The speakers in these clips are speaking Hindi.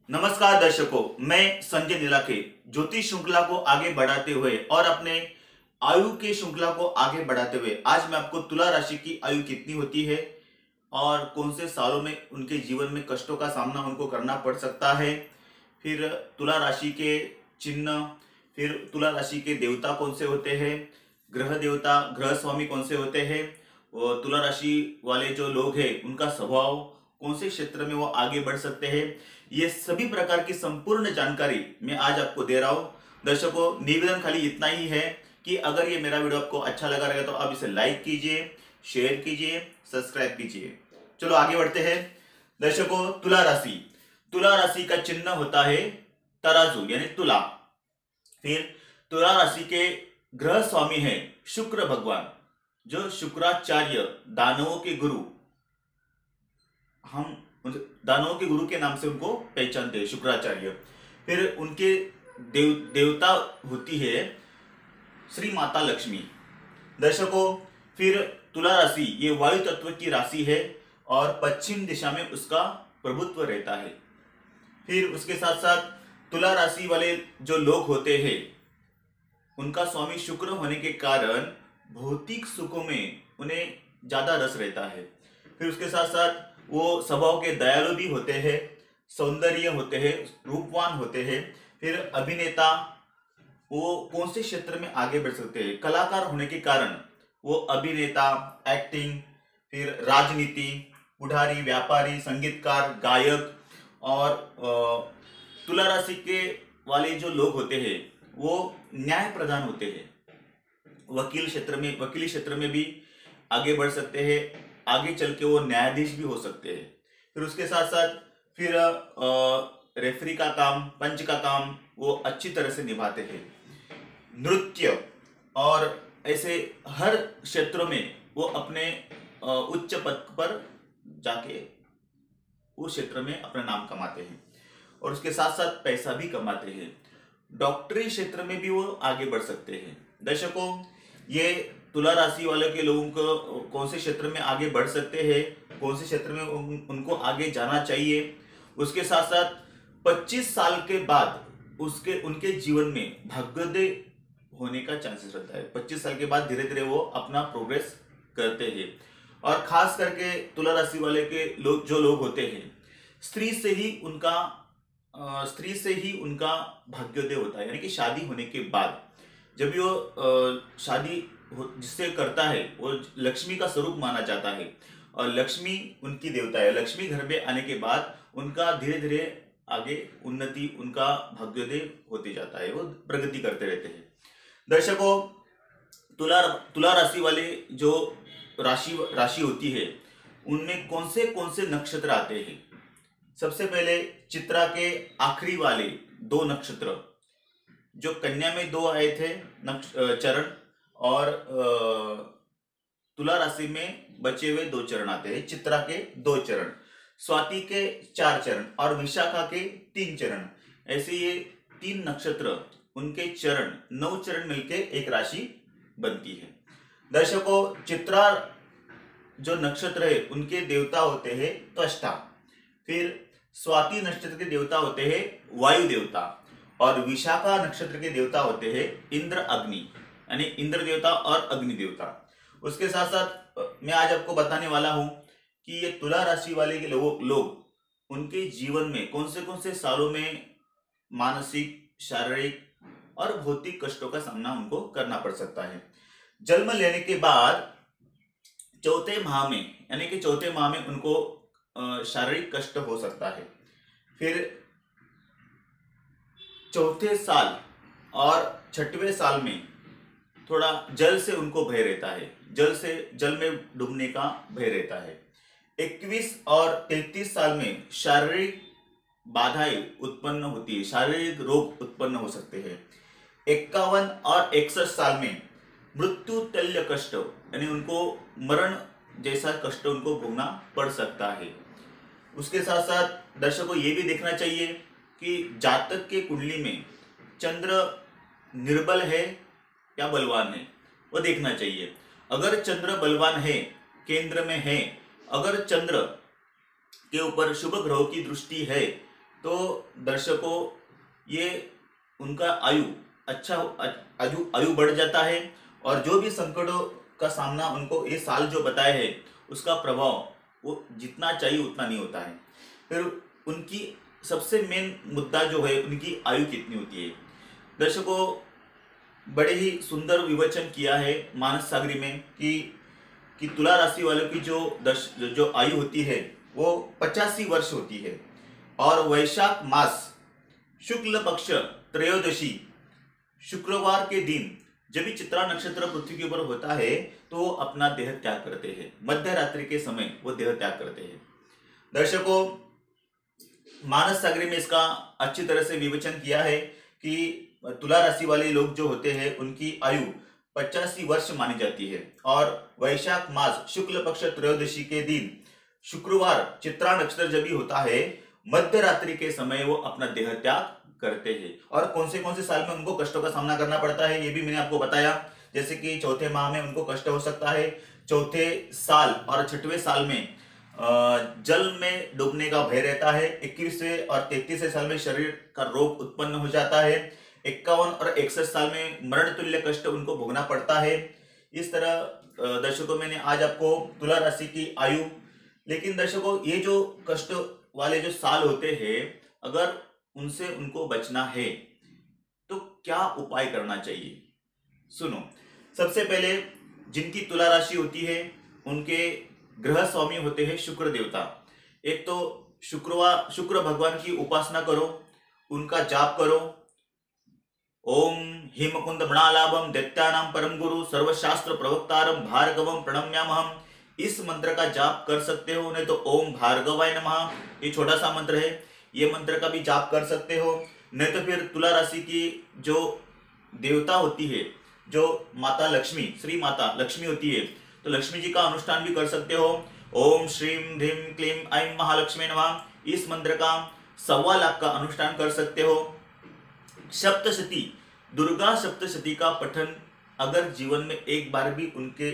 नमस्कार दर्शकों, मैं संजय नीलाखे ज्योतिष श्रृंखला को आगे बढ़ाते हुए और अपने आयु के श्रृंखला को आगे बढ़ाते हुए आज मैं आपको तुला राशि की आयु कितनी होती है और कौन से सालों में उनके जीवन में कष्टों का सामना उनको करना पड़ सकता है। फिर तुला राशि के चिन्ह, फिर तुला राशि के देवता कौन से होते हैं, ग्रह देवता ग्रह स्वामी कौन से होते हैं, और तुला राशि वाले जो लोग हैं उनका स्वभाव कौन से क्षेत्र में वो आगे बढ़ सकते हैं, ये सभी प्रकार की संपूर्ण जानकारी मैं आज आपको दे रहा हूं। दर्शकों, निवेदन खाली इतना ही है कि अगर ये मेरा वीडियो आपको अच्छा लगा रहेगा तो आप इसे लाइक कीजिए, शेयर कीजिए, सब्सक्राइब कीजिए। चलो आगे बढ़ते हैं। दर्शकों, तुला राशि का चिन्ह होता है तराजू यानी तुला। फिर तुला राशि के ग्रह स्वामी है शुक्र भगवान, जो शुक्राचार्य दानवों के गुरु, हम दानवों के गुरु के नाम से उनको पहचानते हैं, शुक्राचार्य। फिर उनके देवता होती है श्री माता लक्ष्मी। दर्शकों, फिर तुला राशि ये वायु तत्व की राशि है और पश्चिम दिशा में उसका प्रभुत्व रहता है। फिर उसके साथ साथ तुला राशि वाले जो लोग होते हैं उनका स्वामी शुक्र होने के कारण भौतिक सुखों में उन्हें ज्यादा रस रहता है। फिर उसके साथ साथ वो स्वभाव के दयालु भी होते हैं, सौंदर्य होते हैं, रूपवान होते हैं। फिर अभिनेता, वो कौन से क्षेत्र में आगे बढ़ सकते हैं, कलाकार होने के कारण वो अभिनेता, एक्टिंग, फिर राजनीति, पुढारी, व्यापारी, संगीतकार, गायक। और तुला राशि के वाले जो लोग होते हैं वो न्याय प्रधान होते हैं, वकीली क्षेत्र में भी आगे बढ़ सकते हैं, आगे चल के वो न्यायाधीश भी हो सकते हैं। फिर उसके साथ साथ फिर रेफरी का काम, पंच का काम वो अच्छी तरह से निभाते हैं। नृत्य और ऐसे हर क्षेत्रों में वो अपने उच्च पद पर जाके उस क्षेत्र में अपना नाम कमाते हैं और उसके साथ साथ पैसा भी कमाते हैं। डॉक्टरी क्षेत्र में भी वो आगे बढ़ सकते हैं। दर्शकों, ये तुला राशि वाले के लोगों को कौन से क्षेत्र में आगे बढ़ सकते हैं, कौन से क्षेत्र में उनको आगे जाना चाहिए। उसके साथ साथ 25 साल के बाद उनके जीवन में भाग्योदय होने का चांसेस रहता है। 25 साल के बाद धीरे धीरे वो अपना प्रोग्रेस करते हैं। और खास करके तुला राशि वाले के जो लोग होते हैं, स्त्री से ही उनका भाग्योदय होता है, यानी कि शादी होने के बाद जब भी वो शादी जिससे करता है वो लक्ष्मी का स्वरूप माना जाता है और लक्ष्मी उनकी देवता है। लक्ष्मी घर में आने के बाद उनका धीरे धीरे आगे उन्नति, उनका भाग्योदय होते जाता है, वो प्रगति करते रहते हैं। दर्शकों, तुला राशि वाले जो राशि होती है उनमें कौन से नक्षत्र आते हैं। सबसे पहले चित्रा के आखिरी वाले 2 नक्षत्र, जो कन्या में 2 आए थे चरण, और तुला राशि में बचे हुए 2 चरण आते हैं। चित्रा के 2 चरण, स्वाति के 4 चरण और विशाखा के 3 चरण। ऐसे ये 3 नक्षत्र, उनके चरण 9 चरण मिलके एक राशि बनती है। दर्शकों, चित्रा जो नक्षत्र है उनके देवता होते हैं त्वष्टा। फिर स्वाति नक्षत्र के देवता होते हैं वायु देवता और विशाखा नक्षत्र के देवता होते हैं इंद्र अग्नि, यानी इंद्र देवता और अग्नि देवता। उसके साथ साथ मैं आज आपको बताने वाला हूं कि ये तुला राशि वाले के लोग उनके जीवन में कौन से सालों में मानसिक, शारीरिक और भौतिक कष्टों का सामना उनको करना पड़ सकता है। जन्म लेने के बाद चौथे माह में, यानी कि चौथे माह में उनको शारीरिक कष्ट हो सकता है। फिर चौथे साल और 6वें साल में थोड़ा जल से उनको भय रहता है, जल में डूबने का भय रहता है। 21 और 33 साल में शारीरिक बाधाएं उत्पन्न होती है, शारीरिक रोग उत्पन्न हो सकते हैं। 51 और 61 साल में मृत्यु तुल्य कष्ट, यानी उनको मरण जैसा कष्ट उनको भोगना पड़ सकता है। उसके साथ साथ दर्शकों ये भी देखना चाहिए कि जातक के कुंडली में चंद्र निर्बल है या बलवान है, वो देखना चाहिए। अगर चंद्र बलवान है, केंद्र में है, अगर चंद्र के ऊपर शुभ ग्रहों की दृष्टि है तो दर्शकों ये उनका आयु अच्छा आयु आयु बढ़ जाता है, और जो भी संकटों का सामना उनको ये साल जो बताए हैं उसका प्रभाव वो जितना चाहिए उतना नहीं होता है। फिर उनकी सबसे मेन मुद्दा जो है उनकी आयु कितनी होती है। दर्शकों बड़े ही सुंदर विवेचन किया है मानस सागरी में कि तुला राशि वालों की जो आयु होती है वो 85 वर्ष होती है, और वैशाख मास शुक्ल पक्ष त्रयोदशी शुक्रवार के दिन जब भी चित्रा नक्षत्र पृथ्वी के ऊपर होता है तो वो अपना देह त्याग करते हैं। मध्य रात्रि के समय वो देह त्याग करते हैं। दर्शकों मानस सागरी में इसका अच्छी तरह से विवेचन किया है कि तुला राशि वाले लोग जो होते हैं उनकी आयु 85 वर्ष मानी जाती है, और वैशाख मास शुक्ल पक्ष त्रयोदशी के दिन शुक्रवार चित्रा नक्षत्र जब भी होता है मध्य रात्रि के समय वो अपना देह त्याग करते हैं। और कौन से साल में उनको कष्टों का सामना करना पड़ता है ये भी मैंने आपको बताया। जैसे कि चौथे माह में उनको कष्ट हो सकता है, चौथे साल और छठवें साल में जल में डूबने का भय रहता है, 21वें और 33वें साल में शरीर का रोग उत्पन्न हो जाता है, 51 और 61 साल में मरण तुल्य कष्ट उनको भोगना पड़ता है। इस तरह दर्शकों मैंने आज आपको तुला राशि की आयु, लेकिन दर्शकों ये जो कष्ट वाले जो साल होते हैं अगर उनसे उनको बचना है तो क्या उपाय करना चाहिए, सुनो। सबसे पहले जिनकी तुला राशि होती है उनके ग्रह स्वामी होते हैं शुक्र देवता। एक तो शुक्र भगवान की उपासना करो, उनका जाप करो। ओम हिमकुंद मृणालाभम दैत्यानां परम गुरु सर्वशास्त्र प्रवक्तारम भार्गवम प्रणम्यामहम, इस मंत्र का जाप कर सकते हो। नहीं तो ओम भार्गवाय नमः, ये छोटा सा मंत्र है, ये मंत्र का भी जाप कर सकते हो। नहीं तो फिर तुला राशि की जो देवता होती है जो माता लक्ष्मी, श्री माता लक्ष्मी होती है, तो लक्ष्मी जी का अनुष्ठान भी कर सकते हो। ओम श्रीम ध्रीम क्लीम ऐं महालक्ष्मी नमः, इस मंत्र का 1.25 लाख का अनुष्ठान कर सकते हो। सप्तशती दुर्गा सप्तशती का पठन अगर जीवन में एक बार भी उनके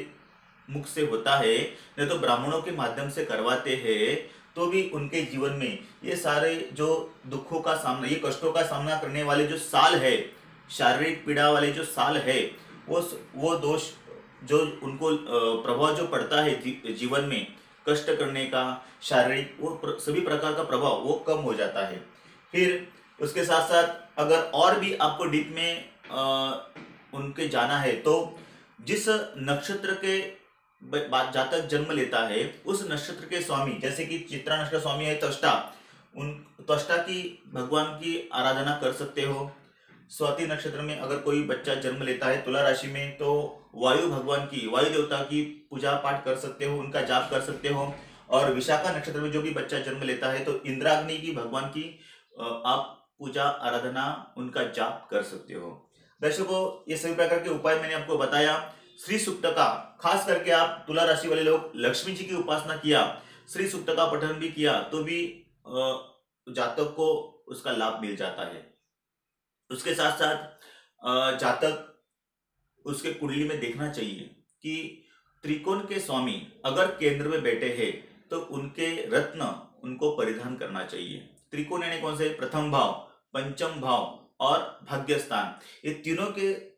मुख से होता है, नहीं तो ब्राह्मणों के माध्यम से करवाते हैं, तो भी उनके जीवन में ये सारे जो दुखों का सामना, ये कष्टों का सामना करने वाले जो साल है, शारीरिक पीड़ा वाले जो साल है, वो दोष जो उनको प्रभाव जो पड़ता है जीवन में कष्ट करने का, शारीरिक वो सभी प्रकार का प्रभाव वो कम हो जाता है। फिर उसके साथ साथ अगर और भी आपको डीप में उनके जाना है तो जिस नक्षत्र के जातक जन्म लेता है उस नक्षत्र के स्वामी, जैसे कि चित्रा नक्षत्र स्वामी है त्वष्टा, उन त्वष्टा की भगवान की आराधना कर सकते हो। स्वाति नक्षत्र में अगर कोई बच्चा जन्म लेता है तुला राशि में तो वायु भगवान की, वायु देवता की पूजा पाठ कर सकते हो, उनका जाप कर सकते हो। और विशाखा नक्षत्र में जो भी बच्चा जन्म लेता है तो इंद्राग्नि की भगवान की आप पूजा आराधना, उनका जाप कर सकते हो। दर्शकों ये सभी प्रकार के उपाय मैंने आपको बताया। श्री सूक्त का खास करके आप तुला राशि वाले लोग लक्ष्मी जी की उपासना किया, श्री सूक्त का पठन भी किया तो भी जातक को उसका लाभ मिल जाता है। उसके साथ साथ जातक उसके कुंडली में देखना चाहिए कि त्रिकोण के स्वामी अगर केंद्र में बैठे हैं तो उनके रत्न उनको परिधान करना चाहिए। त्रिकोण यानी कौन से? प्रथम भाव, पंचम भाव और भाग्य स्थान, ये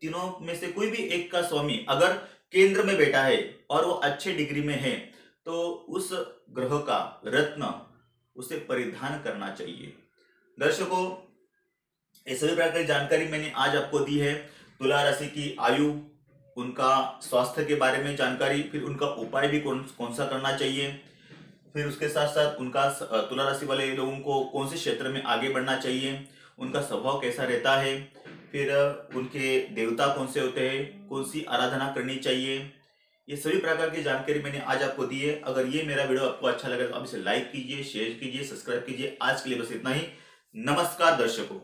तीनों में से कोई भी एक का स्वामी अगर केंद्र में बैठा है और वो अच्छे डिग्री में है तो उस ग्रह का रत्न उसे परिधान करना चाहिए। दर्शकों ये सभी प्रकार की जानकारी मैंने आज आपको दी है। तुला राशि की आयु, उनका स्वास्थ्य के बारे में जानकारी, फिर उनका उपाय भी कौन सा करना चाहिए, फिर उसके साथ साथ उनका तुला राशि वाले लोगों को कौन से क्षेत्र में आगे बढ़ना चाहिए, उनका स्वभाव कैसा रहता है, फिर उनके देवता कौन से होते हैं, कौन सी आराधना करनी चाहिए, ये सभी प्रकार की जानकारी मैंने आज आपको दी है। अगर ये मेरा वीडियो आपको अच्छा लगे तो आप इसे लाइक कीजिए, शेयर कीजिए, सब्सक्राइब कीजिए। आज के लिए बस इतना ही। नमस्कार दर्शकों।